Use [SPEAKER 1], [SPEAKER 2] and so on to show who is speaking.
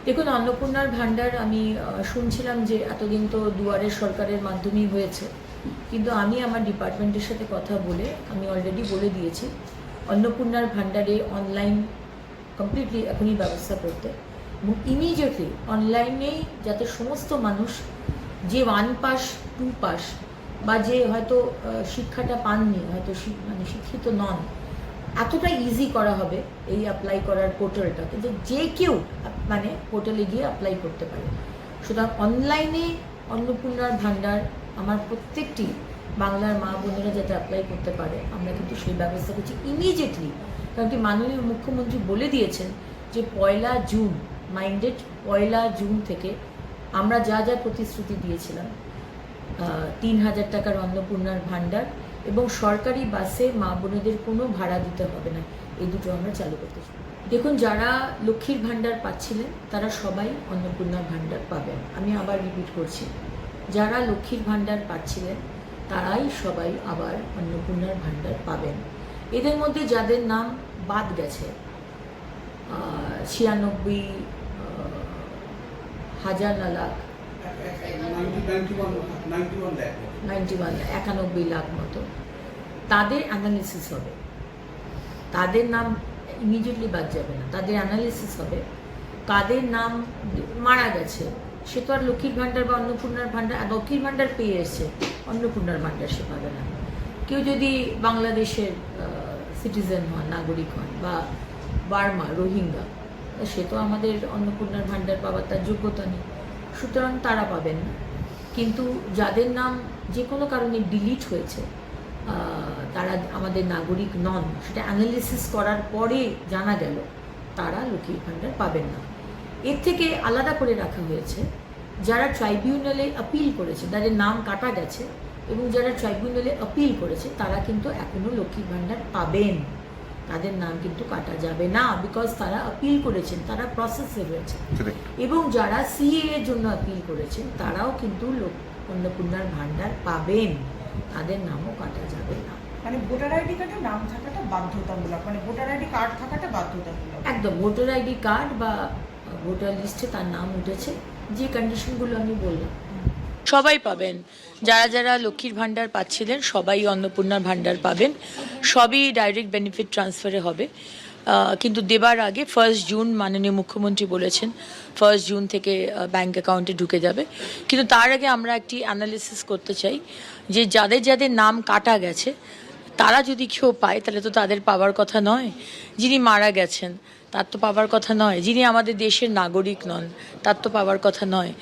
[SPEAKER 1] দেখুন, অন্নপূর্ণার ভাণ্ডার আমি শুনছিলাম যে এতদিন তো দুয়ারের সরকারের মাধ্যমেই হয়েছে, কিন্তু আমি আমার ডিপার্টমেন্টের সাথে কথা বলে আমি অলরেডি বলে দিয়েছি অন্নপূর্ণার ভাণ্ডারে অনলাইন কমপ্লিটলি এখনই ব্যবস্থা করতে, এবং ইমিডিয়েটলি অনলাইনেই যাতে সমস্ত মানুষ যে 1 পাস 2 পাস বা যে হয়তো শিক্ষাটা পাননি, হয়তো মানে শিক্ষিত নন, এতটা ইজি করা হবে এই অ্যাপ্লাই করার পোর্টালটাকে যে কেউ মানে পোর্টালে গিয়ে অ্যাপ্লাই করতে পারে। সুতরাং অনলাইনে অন্নপূর্ণার ভাণ্ডার আমার প্রত্যেকটি বাংলার মা বোনেরা যাতে অ্যাপ্লাই করতে পারে, আমরা কিন্তু সেই ব্যবস্থা করছি ইমিডিয়েটলি। কারণ কি মাননীয় মুখ্যমন্ত্রী বলে দিয়েছেন যে 1 জুন, মাইন্ডেড 1 জুন থেকে আমরা যা যা প্রতিশ্রুতি দিয়েছিলাম 3,000 টাকার অন্নপূর্ণার ভাণ্ডার এবং সরকারি বাসে মা বোনেদের কোনো ভাড়া দিতে হবে না, এই দুটো আমরা চালু করতে চাই। দেখুন, যারা লক্ষ্মীর ভাণ্ডার পাচ্ছিলেন তারা সবাই অন্নপূর্ণার ভাণ্ডার পাবেন। আমি আবার রিপিট করছি, যারা লক্ষ্মীর ভাণ্ডার পাচ্ছিলেন তারাই সবাই আবার অন্নপূর্ণার ভাণ্ডার পাবেন। এদের মধ্যে যাদের নাম বাদ গেছে 96,000 লাখ 91 লাখ মতো, তাদের অ্যানালিসিস হবে। তাদের নাম ইমিডিয়েটলি বাদ যাবে না, তাদের অ্যানালিসিস হবে। কাদের নাম মারা গেছে সে তো আর লক্ষ্মীর ভাণ্ডার বা অন্নপূর্ণার ভাণ্ডার, লক্ষ্মীর ভাণ্ডার পেয়ে এসছে, অন্নপূর্ণার ভাণ্ডার সে পাবে না। কেউ যদি বাংলাদেশের সিটিজেন হন, নাগরিক হন, বা বার্মা, রোহিঙ্গা, সে তো আমাদের অন্নপূর্ণার ভাণ্ডার পাওয়ার তার যোগ্যতা নেই, সুতরাং তারা পাবেন না। কিন্তু যাদের নাম যে কোনো কারণে ডিলিট হয়েছে, তারা আমাদের নাগরিক নন, সেটা অ্যানালিসিস করার পরে জানা গেল, তারা লক্ষ্মীর ভাণ্ডার পাবেন না। এর থেকে আলাদা করে রাখা হয়েছে যারা ট্রাইব্যুনালে আপিল করেছে, তাদের নাম কাটা গেছে, এবং যারা ট্রাইব্যুনালে আপিল করেছে তারা কিন্তু এখনও লক্ষ্মীর ভাণ্ডার পাবেন। তাদের নাম কিন্তু কাটা যাবে না, বিকজ তারা আপিল করেছেন, তারা প্রসেসে রয়েছে। এবং যারা সিএ এর জন্য আপিল করেছেন তারাও কিন্তু অন্নপূর্ণার ভাণ্ডার পাবেন, তাদের নামও কাটা যাবে না।
[SPEAKER 2] মানে ভোটার আইডি কার্ডে নাম থাকাটা বাধ্যতামূলক, মানে ভোটার আইডি কার্ড থাকাটা বাধ্যতামূলক।
[SPEAKER 1] একদম, ভোটার আইডি কার্ড বা ভোটার লিস্টে তার নাম উঠেছে, যে কন্ডিশনগুলো আমি বললাম সবাই পাবেন। যারা যারা লক্ষ্মীর ভাণ্ডার পাচ্ছিলেন সবাই অন্নপূর্ণার ভাণ্ডার পাবেন, সবই ডাইরেক্ট বেনিফিট ট্রান্সফারে হবে। কিন্তু দেবার আগে 1 জুন মাননীয় মুখ্যমন্ত্রী বলেছেন 1 জুন থেকে ব্যাঙ্ক অ্যাকাউন্টে ঢুকে যাবে। কিন্তু তার আগে আমরা একটি অ্যানালিসিস করতে চাই যে যাদের যাদের নাম কাটা গেছে তারা যদি কেউ পায় তাহলে তো তাদের পাওয়ার কথা নয়। যিনি মারা গেছেন তার তো পাওয়ার কথা নয়, যিনি আমাদের দেশের নাগরিক নন তার তো পাওয়ার কথা নয়।